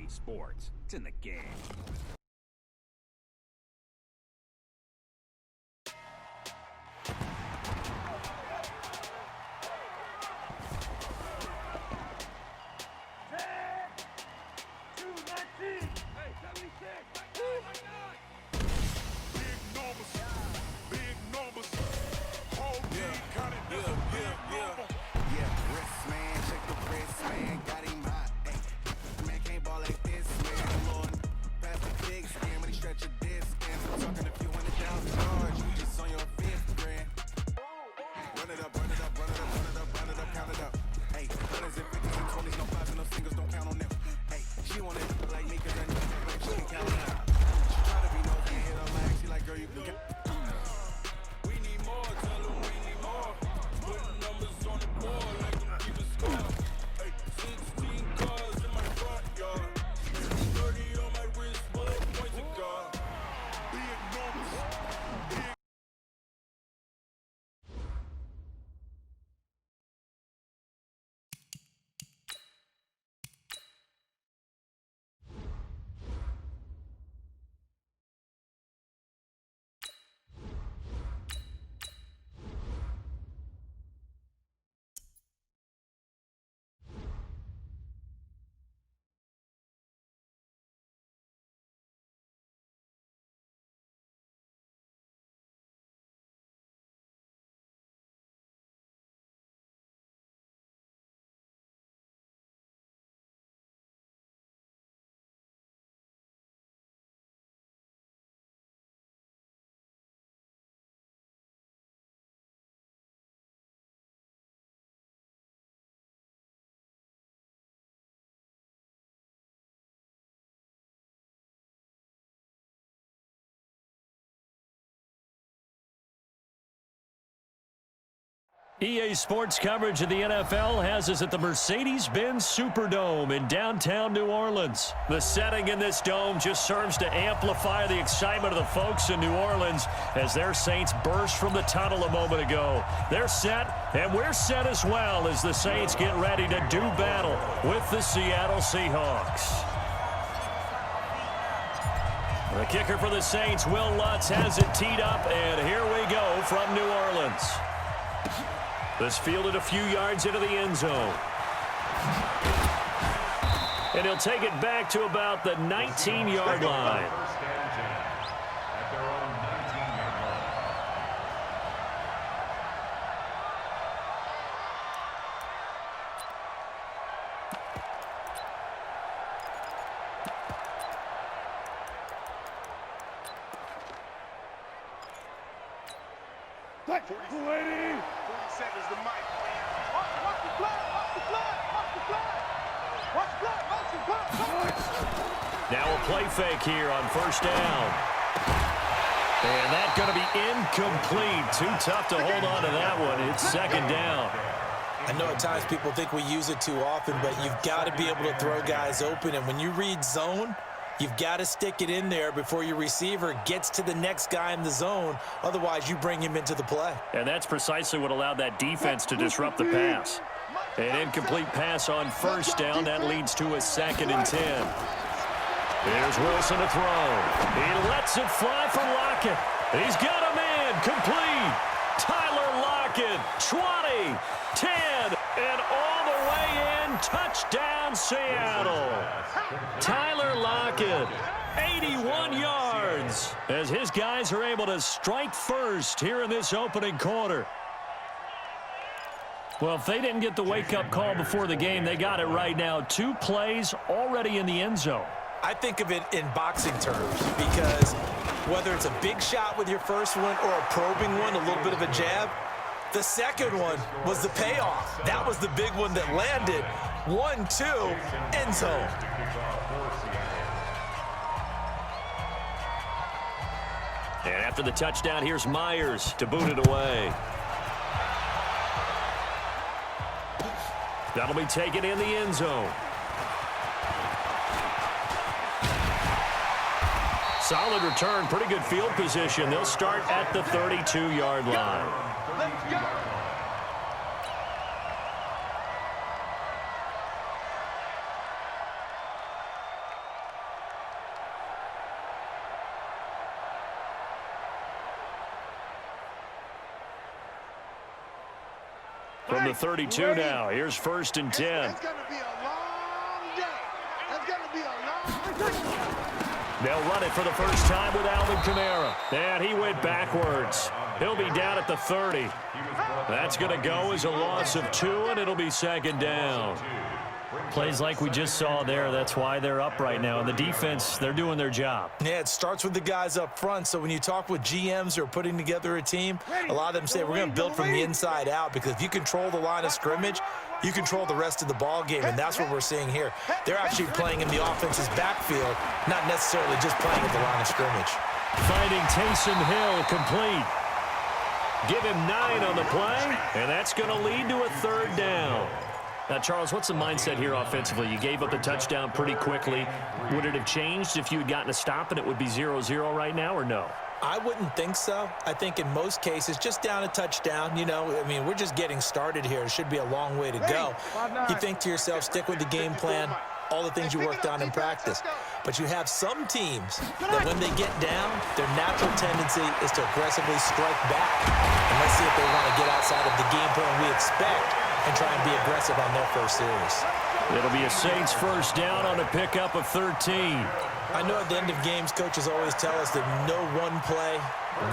EA Sports. It's in the game. EA Sports coverage of the NFL has us at the Mercedes-Benz Superdome in downtown New Orleans. The setting in this dome just serves to amplify the excitement of the folks in New Orleans as their Saints burst from the tunnel a moment ago. They're set, and we're set as well as the Saints get ready to do battle with the Seattle Seahawks. The kicker for the Saints, Will Lutz, has it teed up, and here we go from New Orleans. This fielded a few yards into the end zone. And he'll take it back to about the 19-yard line. Now a play fake here on first down. And that's going to be incomplete. Too tough to hold on to that one. It's second down. I know at times people think we use it too often, but you've got to be able to throw guys open. And when you read zone, you've got to stick it in there before your receiver gets to the next guy in the zone. Otherwise, you bring him into the play. And that's precisely what allowed that defense to disrupt the pass. An incomplete pass on first down. That leads to a 2nd and 10. Here's Wilson to throw. He lets it fly for Lockett. He's got a man. Complete. Tyler Lockett. 20, 10, and all the way in. Touchdown, Seattle. Tyler Lockett, 81 yards, as his guys are able to strike first here in this opening quarter. Well, if they didn't get the wake-up call before the game, they got it right now. 2 plays already in the end zone. I think of it in boxing terms because whether it's a big shot with your first one or a probing one, a little bit of a jab, the second one was the payoff. That was the big one that landed. 1-2, end zone. And after the touchdown, here's Myers to boot it away. That'll be taken in the end zone. Solid return, pretty good field position. They'll start at the 32-yard line. Let's go. From the 32 now, here's 1st and 10. It's going to be a long day. It's going to be a long. They'll run it for the first time with Alvin Kamara. And he went backwards. He'll be down at the 30. That's going to go as a loss of 2, and it'll be 2nd down. Plays like we just saw there. That's why they're up right now. And the defense, they're doing their job. Yeah, it starts with the guys up front. So when you talk with GMs who are putting together a team, a lot of them say we're going to build from the inside out, because if you control the line of scrimmage, you control the rest of the ball game, and that's what we're seeing here. They're actually playing in the offense's backfield, not necessarily just playing at the line of scrimmage. Finding Taysom Hill complete. Give him 9 on the play, and that's going to lead to a 3rd down. Now, Charles, what's the mindset here offensively? You gave up the touchdown pretty quickly. Would it have changed if you had gotten a stop and it would be 0-0 right now, or no? I wouldn't think so. I think in most cases, just down a touchdown, you know, I mean, we're just getting started here. It should be a long way to go. You think to yourself, stick with the game plan, all the things you worked on in practice. But you have some teams that when they get down, their natural tendency is to aggressively strike back. And let's see if they want to get outside of the game plan we expect and try and be aggressive on their first series. It'll be a Saints 1st down on a pickup of 13. I know at the end of games, coaches always tell us that no one play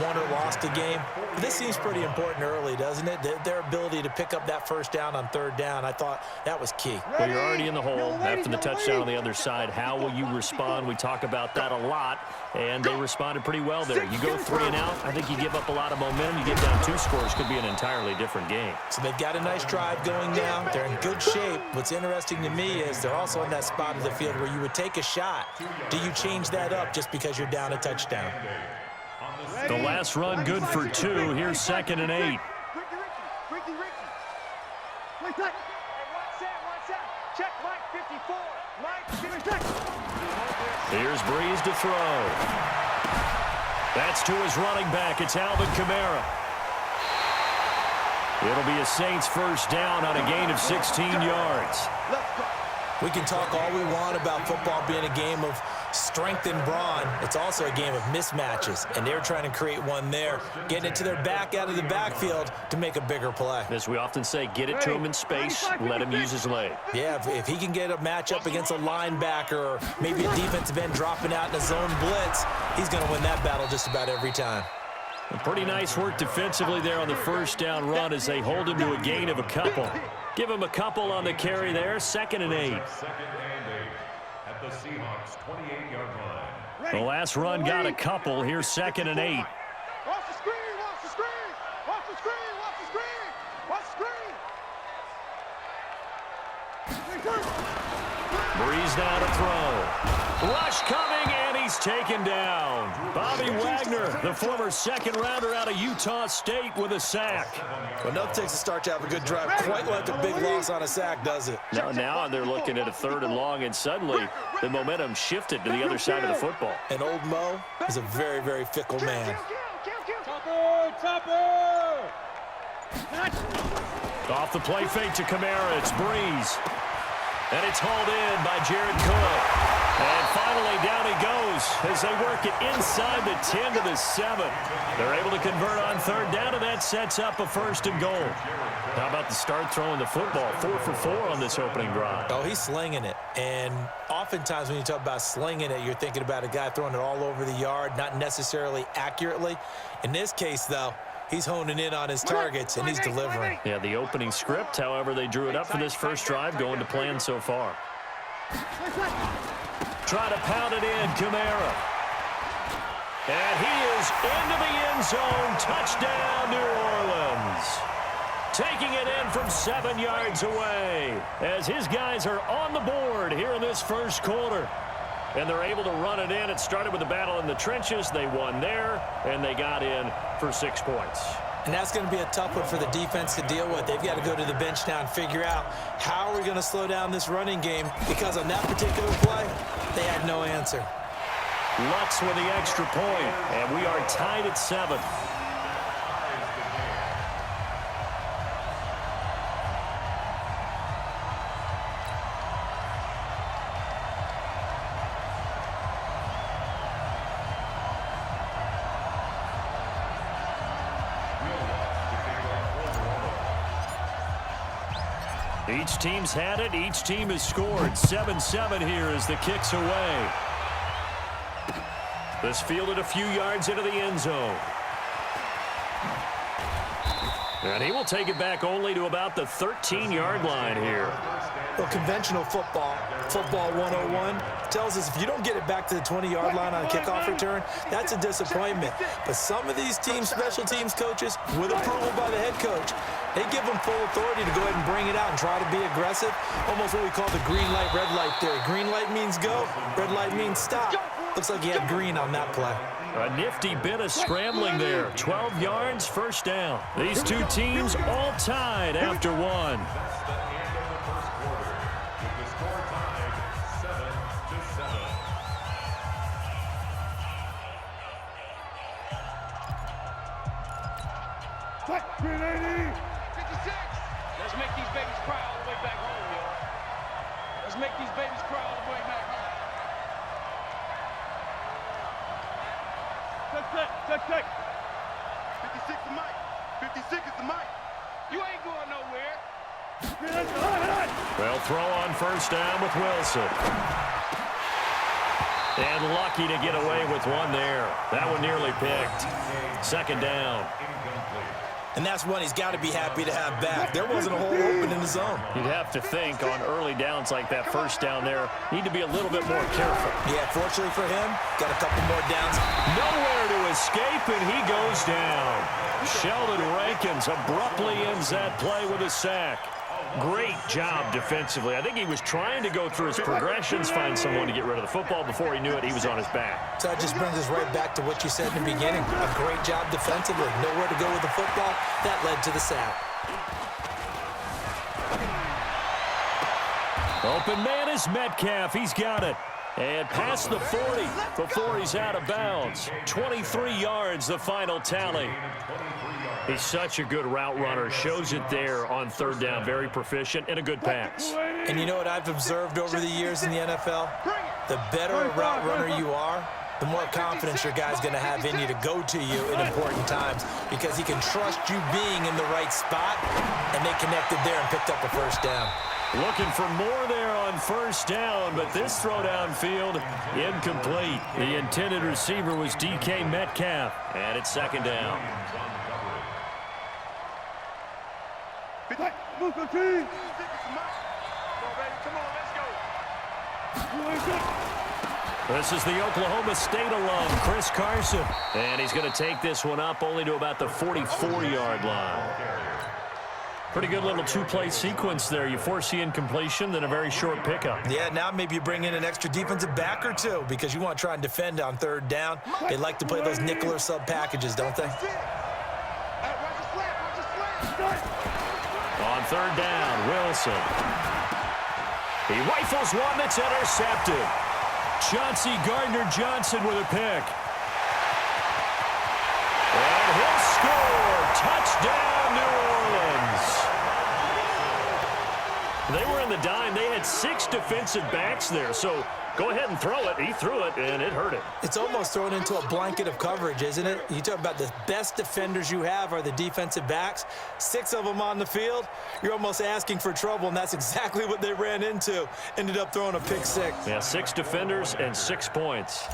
won or lost a game. But this seems pretty important early, doesn't it? Their ability to pick up that 1st down on 3rd down, I thought that was key. Well, you're already in the hole after the touchdown on the other side. How will you respond? We talk about that a lot, and they responded pretty well there. You go 3 and out, I think you give up a lot of momentum. You get down 2 scores, could be an entirely different game. So they've got a nice drive going now. They're in good shape. What's interesting to me is they're also in that spot of the field where you would take a shot. Do you change that up just because you're down a touchdown? The last run good for 2. Here's 2nd and 8. Here's Breeze to throw. That's to his running back. It's Alvin Kamara. It'll be a Saints 1st down on a gain of 16 yards. We can talk all we want about football being a game of strength and brawn. It's also a game of mismatches, and they're trying to create one there, getting it to their back out of the backfield to make a bigger play. As we often say, get it to him in space, let him use his leg. Yeah, if he can get a matchup against a linebacker or maybe a defensive end dropping out in a zone blitz, he's going to win that battle just about every time. Pretty nice work defensively there on the 1st down run as they hold him to a gain of a couple. Give him a couple on the carry there, 2nd and 8. At the Seahawks 28-yard line. The last run got a couple. Here's 2nd and 8. Watch the screen, watch the screen, watch the screen, watch the screen, watch the screen. Breeze now to throw. Rush coming, and he's taken down. Bobby Wagner, the former 2nd-rounder out of Utah State, with a sack. Well, nothing takes a start to have a good drive. Quite like a big loss on a sack, does it? Now they're looking at a 3rd and long, and suddenly the momentum shifted to the other side of the football. And old Mo is a very, very fickle man. Off the play fake to Kamara, it's Breeze. And it's hauled in by Jared Cook. And finally, down he goes as they work it inside the 10 to the 7. They're able to convert on 3rd down, and that sets up a 1st and goal. How about the start throwing the football? 4 for 4 on this opening drive. Oh, he's slinging it. And oftentimes when you talk about slinging it, you're thinking about a guy throwing it all over the yard, not necessarily accurately. In this case, though, he's honing in on his targets, and he's delivering. Yeah, the opening script, however, they drew it up for this first drive, going to plan so far. Try to pound it in, Kamara. And he is into the end zone. Touchdown, New Orleans. Taking it in from 7 yards away as his guys are on the board here in this first quarter. And they're able to run it in. It started with a battle in the trenches. They won there, and they got in for 6 points. And that's going to be a tough one for the defense to deal with. They've got to go to the bench now and figure out how we're going to slow down this running game, because on that particular play, they had no answer. Lutz with the extra point, and we are tied at 7. Each team's had it. Each team has scored. 7-7 here as the kick's away. This fielded a few yards into the end zone. And he will take it back only to about the 13-yard line here. Well, conventional football 101, tells us if you don't get it back to the 20-yard line on a kickoff return, that's a disappointment. But some of these teams, special teams coaches, with approval by the head coach, they give them full authority to go ahead and bring it out and try to be aggressive. Almost what we call the green light, red light theory. Green light means go, red light means stop. Looks like he had green on that play. A nifty bit of scrambling there. 12 yards, first down. These two teams all tied after one. Let's make these babies cry all the way back home, y'all. Let's make these babies cry all the way back home. Check. 56 is Mike. 56 is the Mike. You ain't going nowhere. They'll throw on first down with Wilson. And lucky to get away with one there. That one nearly picked. Second down. And that's one he's got to be happy to have back. There wasn't a hole open in the zone. You'd have to think on early downs like that first down there, need to be a little bit more careful. Yeah, fortunately for him, got a couple more downs. Nowhere to escape, and he goes down. Sheldon Rankins abruptly ends that play with a sack. Great job defensively. I think he was trying to go through his progressions, find someone to get rid of the football. Before he knew it, he was on his back. So that just brings us right back to what you said in the beginning. A great job defensively. Nowhere to go with the football. That led to the sack. Open man is Metcalf. He's got it. And past the 40 before he's out of bounds. 23 yards, the final tally. He's such a good route runner. Shows it there on third down. Very proficient and a good pass. And you know what I've observed over the years in the NFL? The better a route runner you are, the more confidence your guy's going to have in you to go to you in important times because he can trust you being in the right spot, and they connected there and picked up a first down. Looking for more there on first down, but this throw downfield incomplete. The intended receiver was DK Metcalf, and it's second down. This is the Oklahoma State alum, Chris Carson. And he's going to take this one up only to about the 44-yard line. Pretty good little two-play sequence there. You force the incompletion, then a very short pickup. Yeah, now maybe you bring in an extra defensive back or two because you want to try and defend on third down. They like to play those nickel or sub packages, don't they? On third down, Wilson. He rifles one that's intercepted. Chauncey Gardner-Johnson with a pick. And he'll score. Touchdown, New Orleans. They were in the dime. They had 6 defensive backs there, so go ahead and throw it. He threw it, and it hurt him. It's almost thrown into a blanket of coverage, isn't it? You talk about the best defenders you have are the defensive backs. 6 of them on the field. You're almost asking for trouble, and that's exactly what they ran into. Ended up throwing a pick 6. Yeah, 6 defenders and 6 points.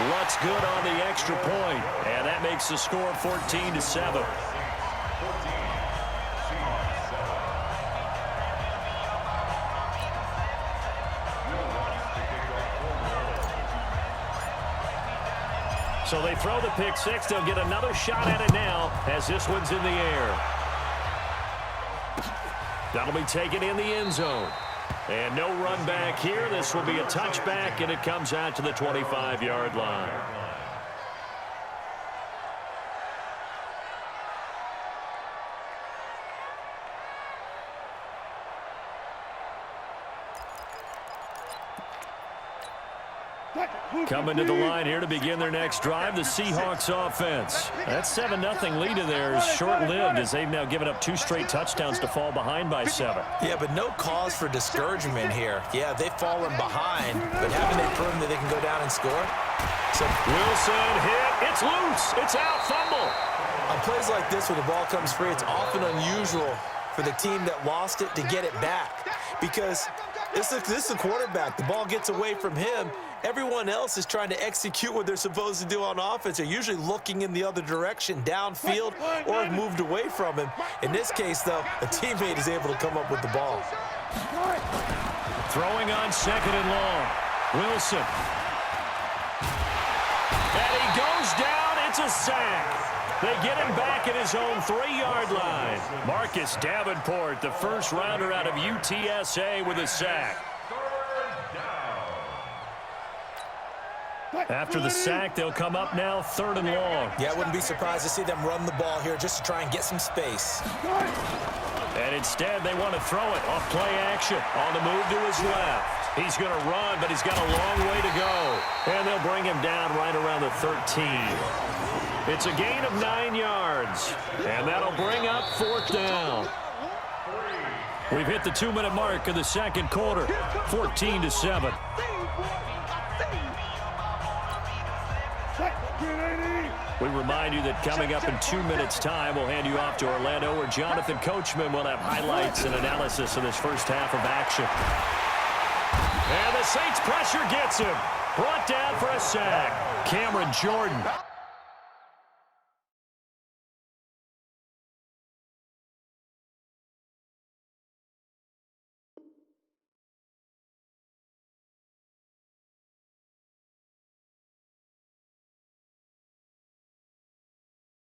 Luck's good on the extra point, and that makes the score 14-7. So they throw the pick 6. They'll get another shot at it now as this one's in the air. That'll be taken in the end zone. And no run back here. This will be a touchback, and it comes out to the 25-yard line. Coming to the line here to begin their next drive, the Seahawks offense. That 7-0 lead in there is short-lived as they've now given up 2 straight touchdowns to fall behind by 7. Yeah, but no cause for discouragement here. Yeah, they've fallen behind, but haven't they proven that they can go down and score? So Wilson hit. It's loose. It's out. Fumble. plays like this where the ball comes free, it's often unusual for the team that lost it to get it back. Because this is a quarterback. The ball gets away from him. Everyone else is trying to execute what they're supposed to do on offense. They're usually looking in the other direction, downfield, or have moved away from him. In this case, though, a teammate is able to come up with the ball. Throwing on 2nd and long. Wilson. And he goes down. It's a sack. They get him back at his own 3-yard line. Marcus Davenport, the first rounder out of UTSA, with a sack. After the sack, they'll come up now 3rd and long. Yeah, I wouldn't be surprised to see them run the ball here just to try and get some space. And instead, they want to throw it off play action. On the move to his left. He's going to run, but he's got a long way to go. And they'll bring him down right around the 13. It's a gain of 9 yards. And that'll bring up 4th down. We've hit the 2-minute mark of the second quarter. 14-7. We remind you that coming up in 2 minutes' time, we'll hand you off to Orlando, where Jonathan Coachman will have highlights and analysis of this first half of action. And the Saints pressure gets him. Brought down for a sack. Cameron Jordan.